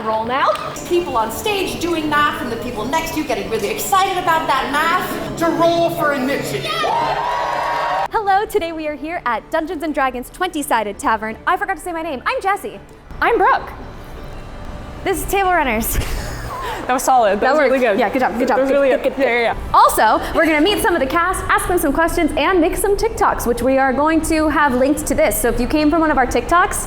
roll now. People on stage doing math and the people next to you getting really excited about that math. To roll for initiative. Hello, today we are here at Dungeons & Dragons 20-Sided Tavern. I forgot to say my name. I'm Jessi. I'm Brooke. This is Table Runners. That was solid. That was really good. Yeah, good job. That was really good. Yeah. Also, we're gonna meet some of the cast, ask them some questions, and make some TikToks, which we are going to have linked to this. So if you came from one of our TikToks,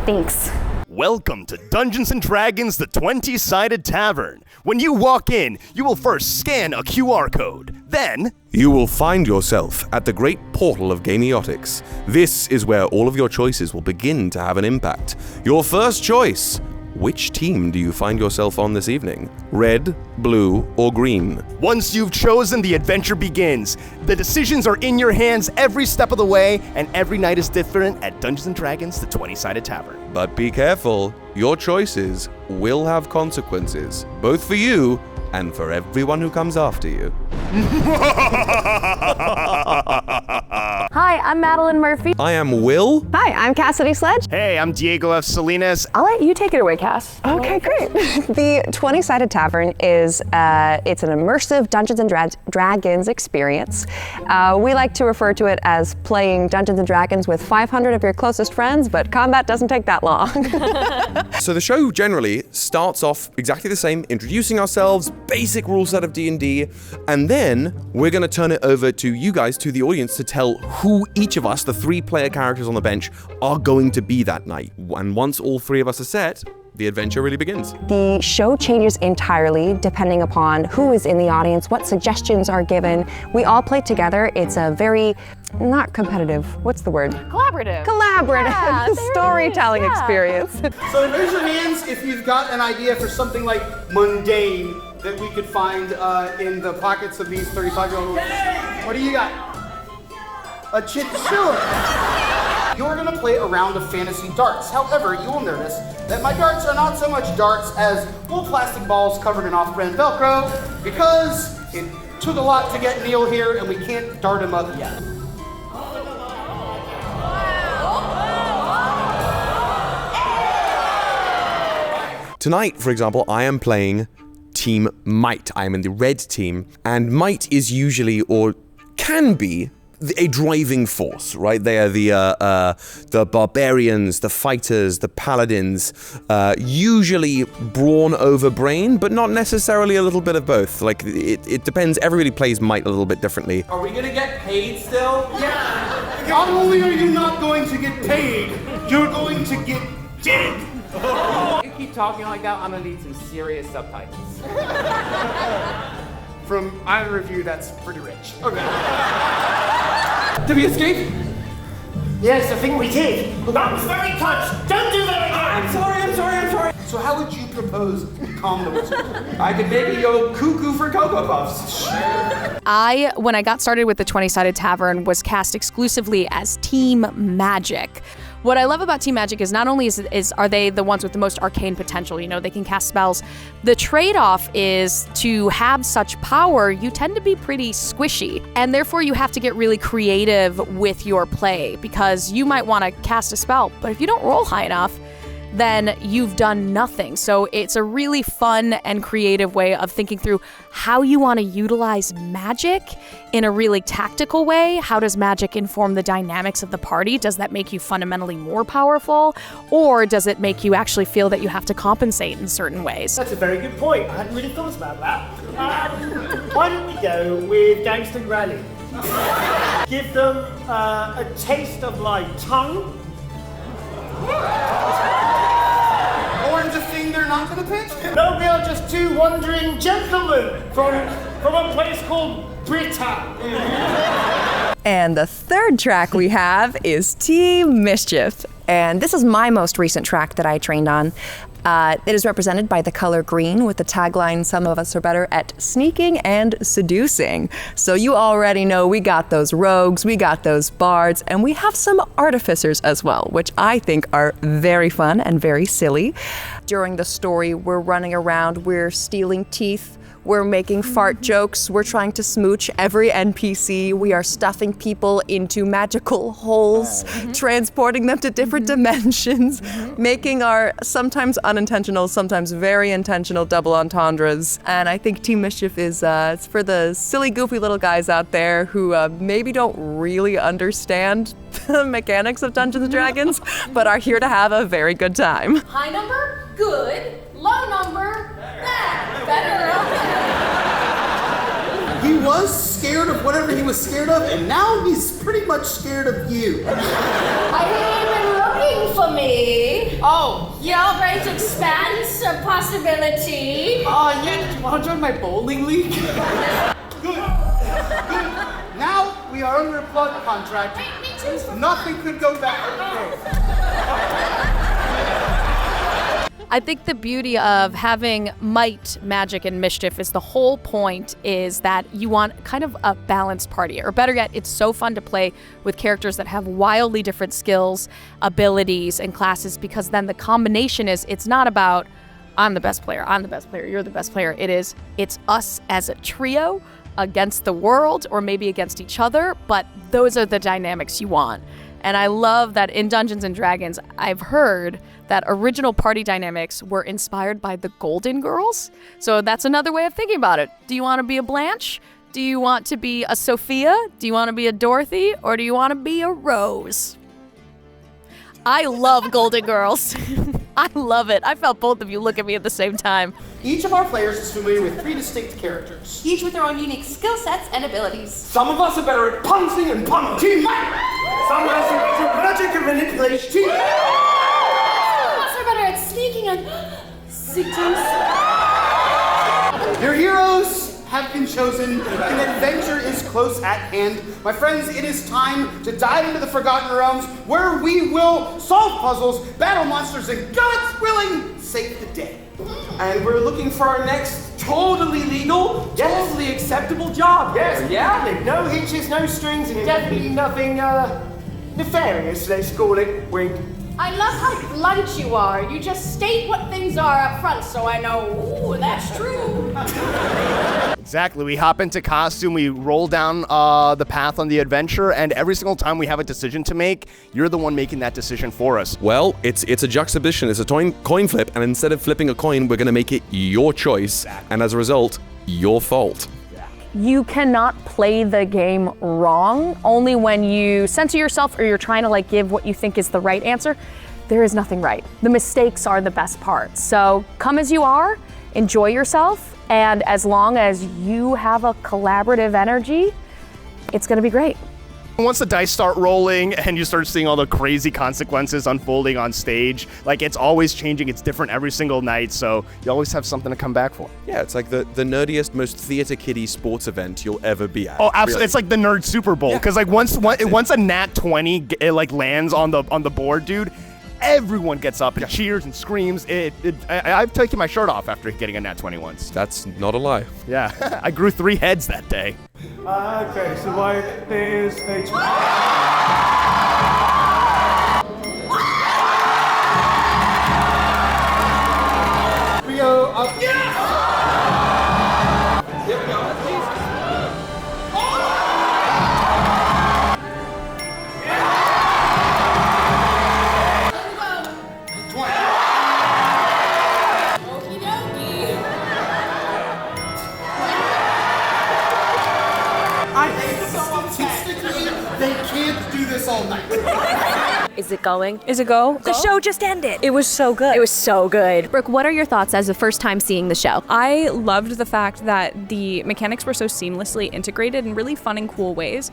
thanks. Welcome to Dungeons & Dragons, the 20-Sided Tavern. When you walk in, you will first scan a QR code. Then, you will find yourself at the great portal of Gameotics. This is where all of your choices will begin to have an impact. Your first choice. Which team do you find yourself on this evening? Red, blue, or green? once you've chosen, the adventure begins. The decisions are in your hands every step of the way, and every night is different at Dungeons & Dragons, the 20-Sided Tavern. But be careful, your choices will have consequences, both for you and for everyone who comes after you. Hi, I'm Madeline Murphy. I am Will. Hi, I'm Cassidy Sledge. Hey, I'm Diego F. Salinas. I'll let you take it away, Cass. Okay, great. The 20-Sided Tavern is it's an immersive Dungeons & Dragons experience. We like to refer to it as playing Dungeons & Dragons with 500 of your closest friends, but combat doesn't take that long. So the show generally starts off exactly the same, introducing ourselves, basic rule set of D&D, and then we're going to turn it over to you guys, to the audience, to tell who each of us, the 3 player characters on the bench, are going to be that night. And once all 3 of us are set, the adventure really begins. The show changes entirely depending upon who is in the audience, what suggestions are given. We all play together. It's a very, not competitive, what's the word? Collaborative. Collaborative storytelling experience. So raise your hands if you've got an idea for something like mundane that we could find in the pockets of these 35-year-old women. What do you got? A chinchilla. You're gonna play a round of fantasy darts. However, you will notice that my darts are not so much darts as little plastic balls covered in off-brand Velcro, because it took a lot to get Neil here and we can't dart him up yet. Tonight, for example, I am playing Team Might. I am in the red team, and Might is usually, or can be, a driving force, right? They are the barbarians, the fighters, the paladins, usually brawn over brain, but not necessarily a little bit of both. Like, it depends. Everybody plays Might a little bit differently. Are we gonna get paid still? Yeah! Not only are you not going to get paid, you're going to get dead! If you keep talking like that, I'm gonna need some serious subtitles. From either of you, that's pretty rich. Okay. Did we escape? Yes, I think we did. That was very touched. Don't do that again. I'm sorry. So how would you propose we calm the whistle? I could maybe go cuckoo for Cocoa Puffs. When I got started with the 20-Sided Tavern, was cast exclusively as Team Magic. What I love about Team Magic is not only are they the ones with the most arcane potential, you know, they can cast spells. The trade-off is to have such power, you tend to be pretty squishy, and therefore you have to get really creative with your play, because you might want to cast a spell, but if you don't roll high enough, then you've done nothing. So it's a really fun and creative way of thinking through how you want to utilize magic in a really tactical way. How does magic inform the dynamics of the party? Does that make you fundamentally more powerful? Or does it make you actually feel that you have to compensate in certain ways? That's a very good point. I hadn't really thought about that. Why don't we go with Gangster Rally? Give them a taste of my tongue. Orange a thing they're not gonna pitch? No, we are just 2 wandering gentlemen from a place called Britta. And the third track we have is Team Mischief. And this is my most recent track that I trained on. It is represented by the color green with the tagline, "Some of us are better at sneaking and seducing." So you already know we got those rogues, we got those bards, and we have some artificers as well, which I think are very fun and very silly. During the story, we're running around, we're stealing teeth, We're making fart jokes. We're trying to smooch every NPC. We are stuffing people into magical holes, transporting them to different dimensions, making our sometimes unintentional, sometimes very intentional double entendres. And I think Team Mischief is it's for the silly, goofy little guys out there who maybe don't really understand the mechanics of Dungeons & Dragons, but are here to have a very good time. High number, good. Low number, bad. Better. He was scared of whatever he was scared of, and now he's pretty much scared of you. I hear you've been looking for me. Oh, yeah, great expanse of possibility. Oh, yeah, did you want to join my bowling league? Good. Now we are under a plug contract. Me too. Nothing could go better. I think the beauty of having might, magic, and mischief is the whole point is that you want kind of a balanced party. Or better yet, it's so fun to play with characters that have wildly different skills, abilities, and classes, because then the combination is, it's not about, I'm the best player, you're the best player. It's us as a trio against the world, or maybe against each other, but those are the dynamics you want. And I love that in Dungeons & Dragons, I've heard that original party dynamics were inspired by the Golden Girls. So that's another way of thinking about it. Do you want to be a Blanche? Do you want to be a Sophia? Do you want to be a Dorothy? Or do you want to be a Rose? I love Golden Girls. I love it. I felt both of you look at me at the same time. Each of our players is familiar with 3 distinct characters. Each with their own unique skill sets and abilities. Some of us are better at punching and pummeling. Team Mike! Some of us are better at magic and manipulation. Team Some of us are better at sneaking and seducing. Your heroes have been chosen. An adventure is close at hand. My friends, it is time to dive into the Forgotten Realms, where we will solve puzzles, battle monsters, and God's willing, save the day. And we're looking for our next totally legal, totally acceptable job. Yes, there, yeah? no hitches, no strings, and definitely nothing nefarious, let's call it. Wink. I love how blunt you are. You just state what things are up front, so I know, ooh, that's true. Exactly. We hop into costume, we roll down the path on the adventure, and every single time we have a decision to make, you're the one making that decision for us. Well, it's a juxtaposition. It's a coin flip, and instead of flipping a coin, we're going to make it your choice, and as a result, your fault. You cannot play the game wrong. Only when you censor yourself or you're trying to like give what you think is the right answer, there is nothing right. The mistakes are the best part. So come as you are, enjoy yourself, and as long as you have a collaborative energy, it's gonna be great. Once the dice start rolling and you start seeing all the crazy consequences unfolding on stage, like it's always changing, it's different every single night, so you always have something to come back for. Yeah, it's like the nerdiest, most theater kiddie sports event you'll ever be at. Oh, absolutely. Really. It's like the Nerd Super Bowl, because like once a nat 20 it like lands on the board, dude, everyone gets up and cheers and screams. I've taken my shirt off after getting a nat 20 once. That's not a lie. Yeah, I grew 3 heads that day. Okay, so there is a... We go up. Yes! Here we go. They can't do this all night. Is it going? Is it go? The show just ended. It was so good. It was so good. Brooke, what are your thoughts as the first time seeing the show? I loved the fact that the mechanics were so seamlessly integrated in really fun and cool ways.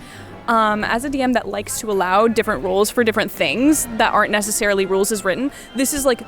As a DM that likes to allow different rules for different things that aren't necessarily rules as written, this is like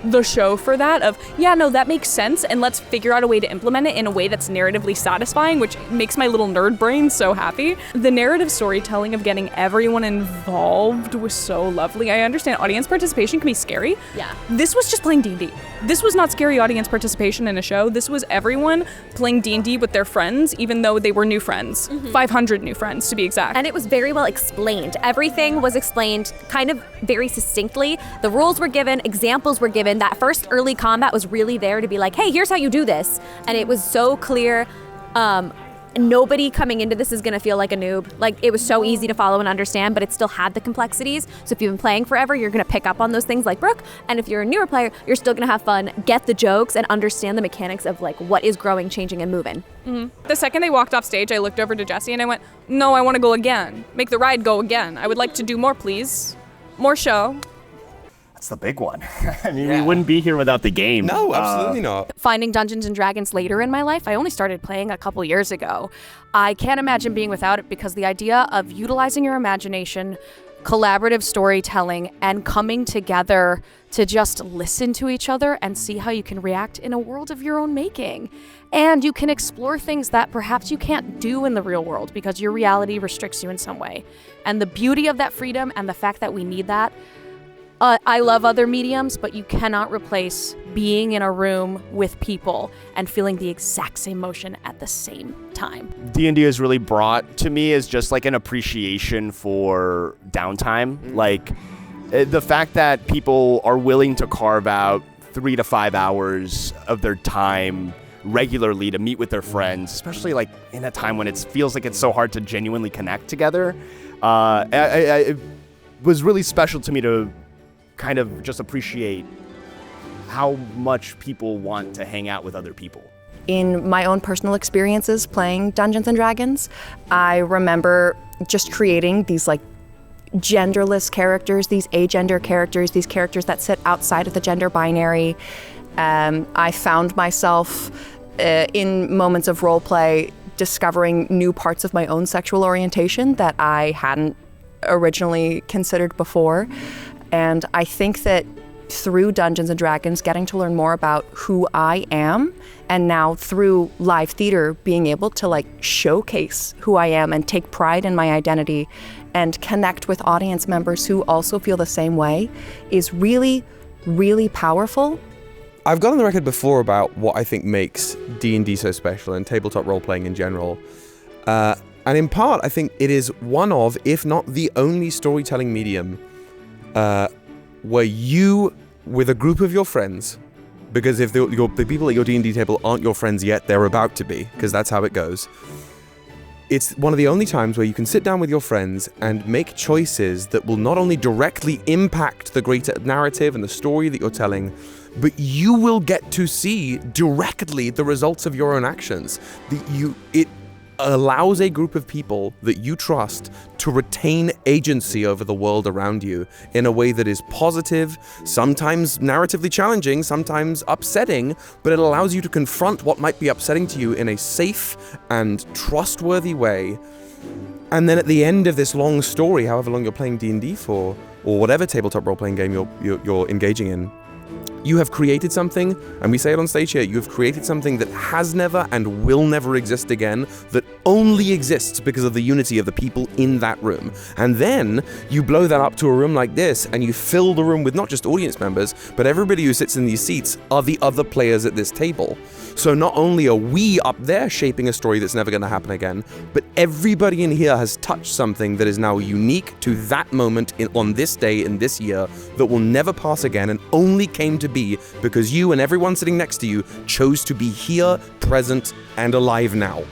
the show for that of, yeah, no, that makes sense, and let's figure out a way to implement it in a way that's narratively satisfying, which makes my little nerd brain so happy. The narrative storytelling of getting everyone involved was so lovely. I understand audience participation can be scary. Yeah. This was just playing D&D. This was not scary audience participation in a show. This was everyone playing D&D with their friends, even though they were new friends. 500 new friends, to be exact. and it was very well explained. Everything was explained kind of very succinctly. The rules were given, examples were given. That first early combat was really there to be like, hey, here's how you do this. And it was so clear. Nobody coming into this is going to feel like a noob. Like, it was so easy to follow and understand, but it still had the complexities. So if you've been playing forever, you're going to pick up on those things like Brooke. And if you're a newer player, you're still going to have fun, get the jokes, and understand the mechanics of like what is growing, changing, and moving. Mm-hmm. The second they walked off stage, I looked over to Jessi and I went, no, I want to go again. Make the ride go again. I would like to do more, please. More show. That's the big one. I mean, we wouldn't be here without the game. No, absolutely not. Finding Dungeons and Dragons later in my life, I only started playing a couple years ago. I can't imagine being without it because the idea of utilizing your imagination, collaborative storytelling, and coming together to just listen to each other and see how you can react in a world of your own making. And you can explore things that perhaps you can't do in the real world because your reality restricts you in some way. And the beauty of that freedom and the fact that we need that, I love other mediums, but you cannot replace being in a room with people and feeling the exact same motion at the same time. D&D has really brought to me is just like an appreciation for downtime. Like the fact that people are willing to carve out 3 to 5 hours of their time regularly to meet with their friends, especially like in a time when it feels like it's so hard to genuinely connect together. It was really special to me to kind of just appreciate how much people want to hang out with other people. In my own personal experiences playing Dungeons and Dragons, I remember just creating these like genderless characters, these agender characters, these characters that sit outside of the gender binary. I found myself in moments of role play discovering new parts of my own sexual orientation that I hadn't originally considered before. And I think that through Dungeons and Dragons, getting to learn more about who I am, and now through live theater, being able to like showcase who I am and take pride in my identity and connect with audience members who also feel the same way is really, really powerful. I've gone on the record before about what I think makes D&D so special and tabletop role-playing in general. And in part, I think it is one of, if not the only storytelling medium where you, with a group of your friends, because if the people at your D&D table aren't your friends yet, they're about to be, because that's how it goes. It's one of the only times where you can sit down with your friends and make choices that will not only directly impact the greater narrative and the story that you're telling, but you will get to see directly the results of your own actions. It allows a group of people that you trust to retain agency over the world around you in a way that is positive, sometimes narratively challenging, sometimes upsetting, but it allows you to confront what might be upsetting to you in a safe and trustworthy way. And then at the end of this long story, however long you're playing D&D for, or whatever tabletop role-playing game you're engaging in, you have created something, and we say it on stage here, you have created something that has never and will never exist again, that only exists because of the unity of the people in that room. And then you blow that up to a room like this, and you fill the room with not just audience members, but everybody who sits in these seats are the other players at this table. So not only are we up there shaping a story that's never going to happen again, but everybody in here has touched something that is now unique to that moment on this day in this year that will never pass again and only came to be because you and everyone sitting next to you chose to be here, present, and alive now.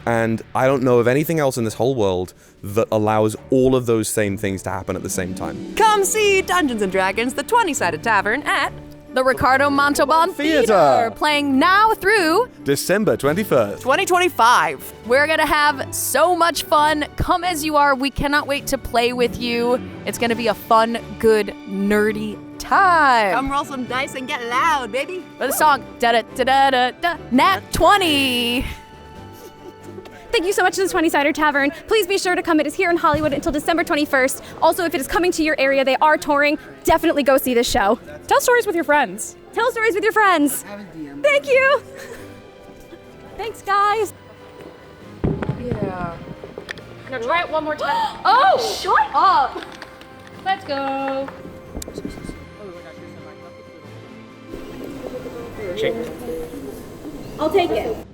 And I don't know of anything else in this whole world that allows all of those same things to happen at the same time. Come see Dungeons and Dragons, the 20 Sided Tavern at the Ricardo Montalban Theater, playing now through December 21st, 2025. We're gonna have so much fun. Come as you are. We cannot wait to play with you. It's gonna be a fun, good, nerdy time. Come roll some dice and get loud, baby. For the song, da-da-da-da-da-da, Nat 20. Thank you so much to the 20 Sided Tavern. Please be sure to come. It is here in Hollywood until December 21st. Also, if it is coming to your area, they are touring. Definitely go see this show. Tell stories with your friends. Tell stories with your friends. Thank you. Thanks, guys. Yeah. Now try it one more time. Oh, shut up. Let's go. I'll take it.